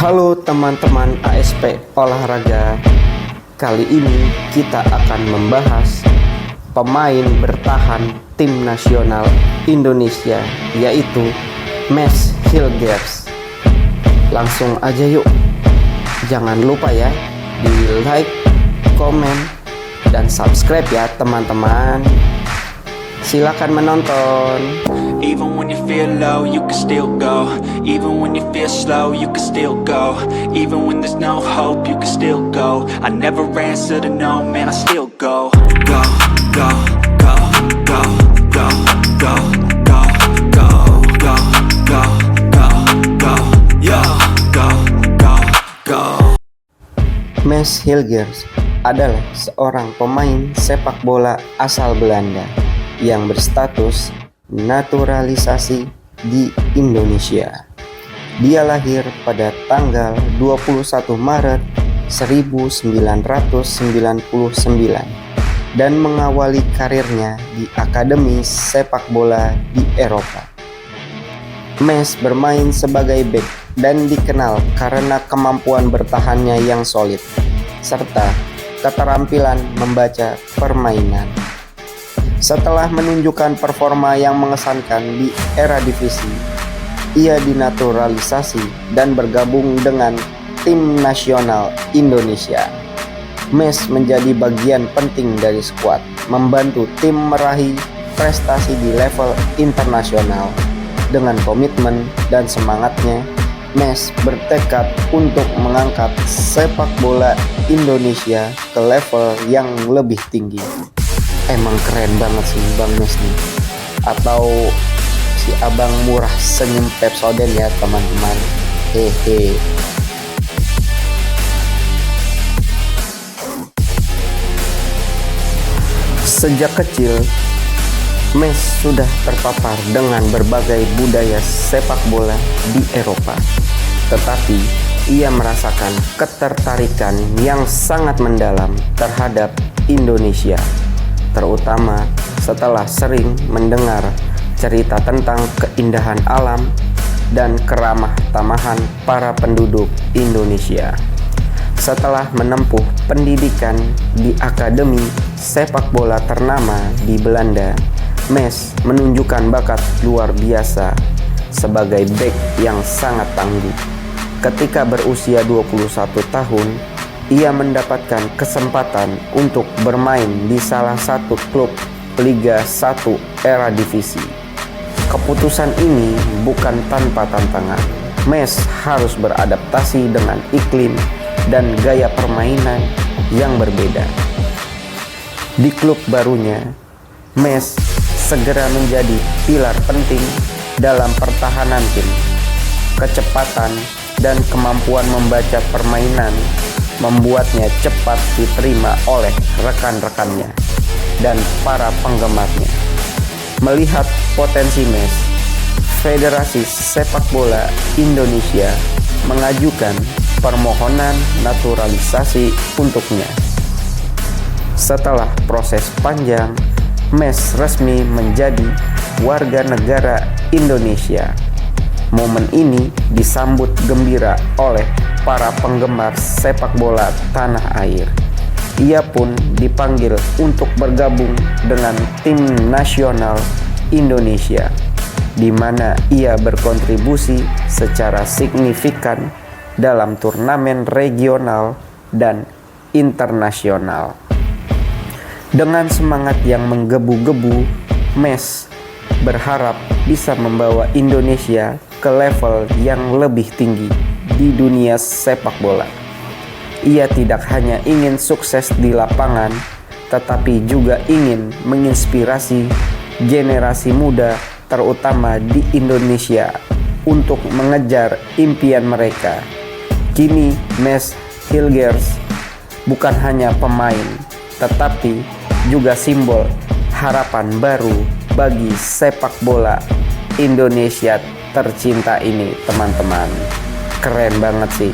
Halo teman-teman ASP Olahraga. Kali ini kita akan membahas pemain bertahan tim nasional Indonesia, yaitu Mees Hilgers. Langsung aja yuk. Jangan lupa ya di like, komen, dan subscribe ya teman-teman. Silakan menonton. Even when you feel low, you can still go. Even when you feel slow, you can still go. Even when there's no hope, you can still go. I never answer to no, man, I still go. Go, go, go, go, go, go, go, go, go, go, go, go, yo, go, go, go. Mees Hilgers adalah seorang pemain sepak bola asal Belanda yang berstatus naturalisasi di Indonesia. Dia lahir pada tanggal 21 Maret 1999 dan mengawali karirnya di akademi sepak bola di Eropa. Mees bermain sebagai bek dan dikenal karena kemampuan bertahannya yang solid serta keterampilan membaca permainan. Setelah menunjukkan performa yang mengesankan di era divisi, ia dinaturalisasi dan bergabung dengan tim nasional Indonesia. Mees menjadi bagian penting dari skuad, membantu tim meraih prestasi di level internasional. Dengan komitmen dan semangatnya, Mees bertekad untuk mengangkat sepak bola Indonesia ke level yang lebih tinggi. Emang keren banget sih Bang Mees nih, atau si abang murah senyum Pepsodent ya teman-teman. Hehe. Sejak kecil, Mees sudah terpapar dengan berbagai budaya sepak bola di Eropa. Tetapi ia merasakan ketertarikan yang sangat mendalam terhadap Indonesia, terutama setelah sering mendengar cerita tentang keindahan alam dan keramah tamahan para penduduk Indonesia. Setelah menempuh pendidikan di akademi sepak bola ternama di Belanda, Mees menunjukkan bakat luar biasa sebagai bek yang sangat tangguh. Ketika berusia 21 tahun, ia mendapatkan kesempatan untuk bermain di salah satu klub Liga 1 era divisi. Keputusan ini bukan tanpa tantangan. Mees harus beradaptasi dengan iklim dan gaya permainan yang berbeda. Di klub barunya, Mees segera menjadi pilar penting dalam pertahanan tim. Kecepatan dan kemampuan membaca permainan membuatnya cepat diterima oleh rekan-rekannya dan para penggemarnya. Melihat potensi Mees, Federasi Sepak Bola Indonesia mengajukan permohonan naturalisasi untuknya. Setelah proses panjang, Mees resmi menjadi warga negara Indonesia. Momen ini disambut gembira oleh para penggemar sepak bola tanah air. Ia pun dipanggil untuk bergabung dengan tim nasional Indonesia, di mana ia berkontribusi secara signifikan dalam turnamen regional dan internasional. Dengan semangat yang menggebu-gebu, Mees berharap bisa membawa Indonesia ke level yang lebih tinggi di dunia sepak bola. Ia tidak hanya ingin sukses di lapangan, tetapi juga ingin menginspirasi generasi muda, terutama di Indonesia, untuk mengejar impian mereka. Kini Mees Hilgers bukan hanya pemain, tetapi juga simbol harapan baru bagi sepak bola Indonesia tercinta ini, teman-teman. Keren banget sih.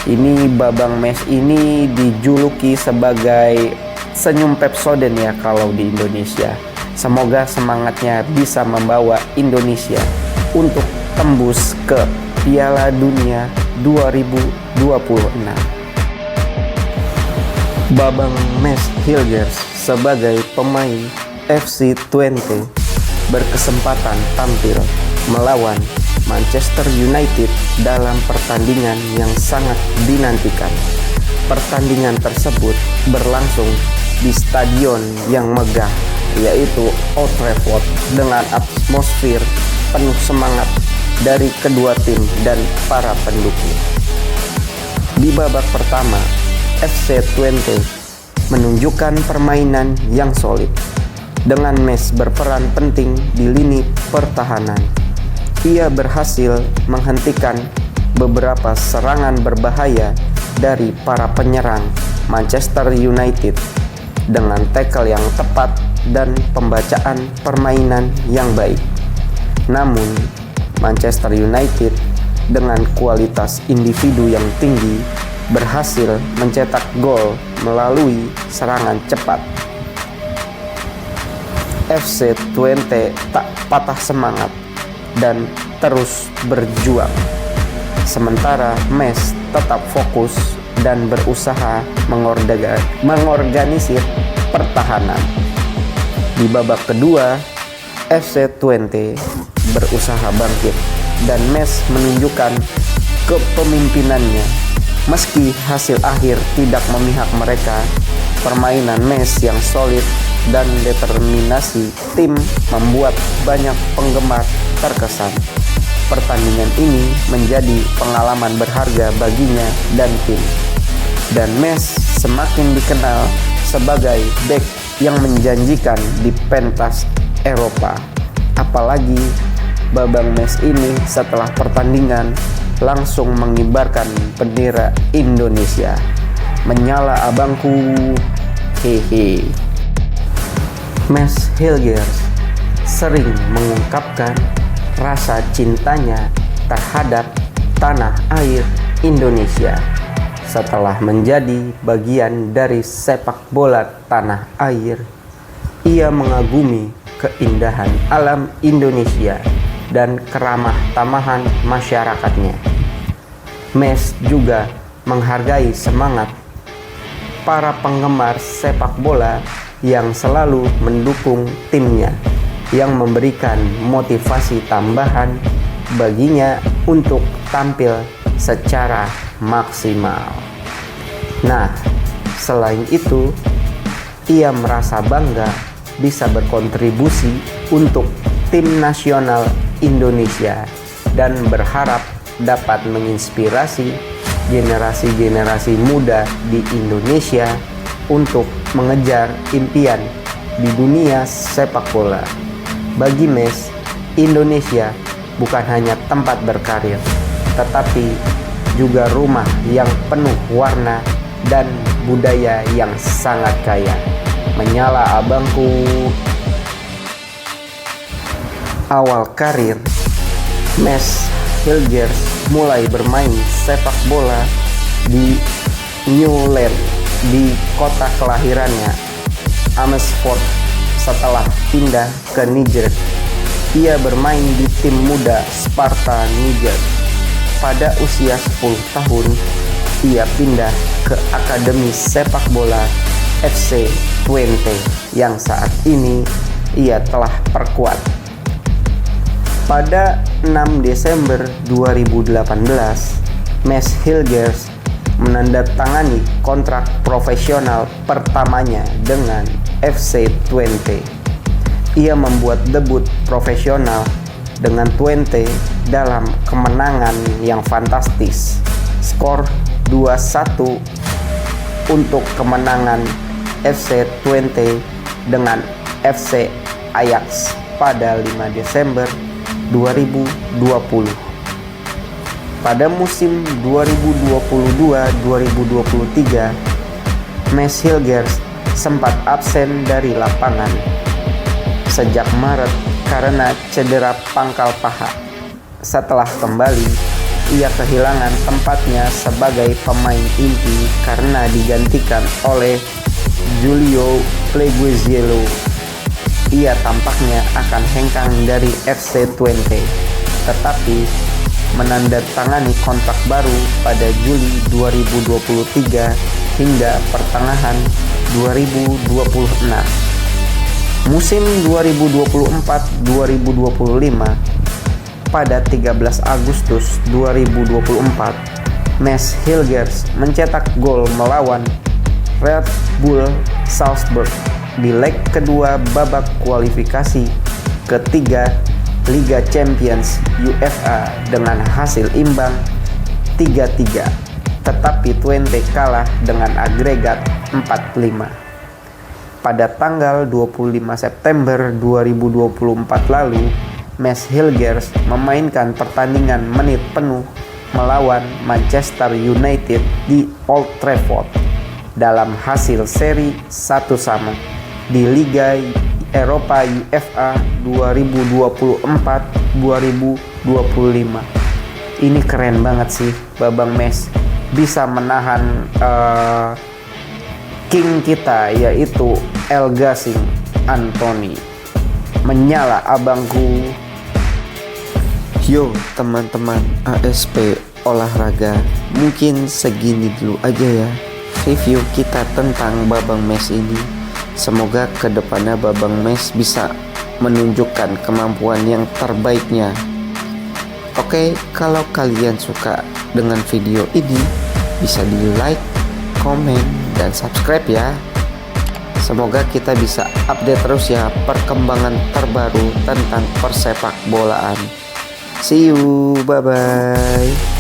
Ini Babang Mees ini dijuluki sebagai senyum Pepsodent ya kalau di Indonesia. Semoga semangatnya bisa membawa Indonesia untuk tembus ke Piala Dunia 2026. Babang Mes Hilgers sebagai pemain FC Twente berkesempatan tampil melawan Manchester United dalam pertandingan yang sangat dinantikan. Pertandingan tersebut berlangsung di stadion yang megah, yaitu Old Trafford, dengan atmosfer penuh semangat dari kedua tim dan para pendukung. Di babak pertama, FC Twente menunjukkan permainan yang solid dengan Mes berperan penting di lini pertahanan. Ia berhasil menghentikan beberapa serangan berbahaya dari para penyerang Manchester United dengan tackle yang tepat dan pembacaan permainan yang baik. Namun, Manchester United dengan kualitas individu yang tinggi berhasil mencetak gol melalui serangan cepat. FC Twente tak patah semangat dan terus berjuang. Sementara Mes tetap fokus dan berusaha mengorganisir pertahanan. Di babak kedua, FC Twente berusaha bangkit dan Mes menunjukkan kepemimpinannya. Meski hasil akhir tidak memihak mereka, permainan Mes yang solid dan determinasi tim membuat banyak penggemar terkesan. Pertandingan ini menjadi pengalaman berharga baginya dan tim. Dan Mes semakin dikenal sebagai bek yang menjanjikan di pentas Eropa. Apalagi Babang Mes ini setelah pertandingan langsung mengibarkan bendera Indonesia. Menyala abangku, hehe. Mes Hilgers sering mengungkapkan rasa cintanya terhadap tanah air Indonesia. Setelah menjadi bagian dari sepak bola tanah air, ia mengagumi keindahan alam Indonesia dan keramah tamahan masyarakatnya. Mes juga menghargai semangat para penggemar sepak bola yang selalu mendukung timnya, yang memberikan motivasi tambahan baginya untuk tampil secara maksimal. Nah, selain itu, ia merasa bangga bisa berkontribusi untuk tim nasional Indonesia dan berharap dapat menginspirasi generasi-generasi muda di Indonesia untuk mengejar impian di dunia sepak bola. Bagi Mes, Indonesia bukan hanya tempat berkarir, tetapi juga rumah yang penuh warna dan budaya yang sangat kaya. Menyala abangku. Awal karir, Mes Hilgers mulai bermain sepak bola di Newland di kota kelahirannya, Amersfoort. Setelah pindah ke Niger, ia bermain di tim muda Sparta Niger. Pada usia 10 tahun, ia pindah ke Akademi Sepak Bola FC Twente yang saat ini ia telah perkuat. Pada 6 Desember 2018, Mes Hilgers menandatangani kontrak profesional pertamanya dengan FC Twente. Ia membuat debut profesional dengan Twente dalam kemenangan yang fantastis, skor 2-1 untuk kemenangan FC Twente dengan FC Ajax pada 5 Desember 2020. Pada musim 2022-2023, Mes Hilgers sempat absen dari lapangan sejak Maret karena cedera pangkal paha. Setelah kembali, ia kehilangan tempatnya sebagai pemain inti karena digantikan oleh Giulio Plegueziello. Ia tampaknya akan hengkang dari FC Twente, tetapi menandatangani kontrak baru pada Juli 2023 hingga pertengahan 2026. Musim 2024-2025 pada 13 Agustus 2024, Mads Hilgers mencetak gol melawan Red Bull Salzburg di leg kedua babak kualifikasi ketiga Liga Champions UEFA dengan hasil imbang 3-3, tetapi Twente kalah dengan agregat 4-5. Pada tanggal 25 September 2024 lalu, Mads Hilgers memainkan pertandingan menit penuh melawan Manchester United di Old Trafford dalam hasil seri 1-1 di Liga Eropa UEFA 2024-2025. Ini keren banget sih, Babang Mads bisa menahan king kita yaitu El Gasing Anthony. Menyala abangku. Yo teman-teman ASP olahraga, mungkin segini dulu aja ya review kita tentang Babang Mads ini. Semoga kedepannya Babang Mads bisa menunjukkan kemampuan yang terbaiknya. Oke, kalau kalian suka dengan video ini, bisa di like, komen, dan subscribe ya. Semoga kita bisa update terus ya perkembangan terbaru tentang persepak bolaan. See you, bye bye.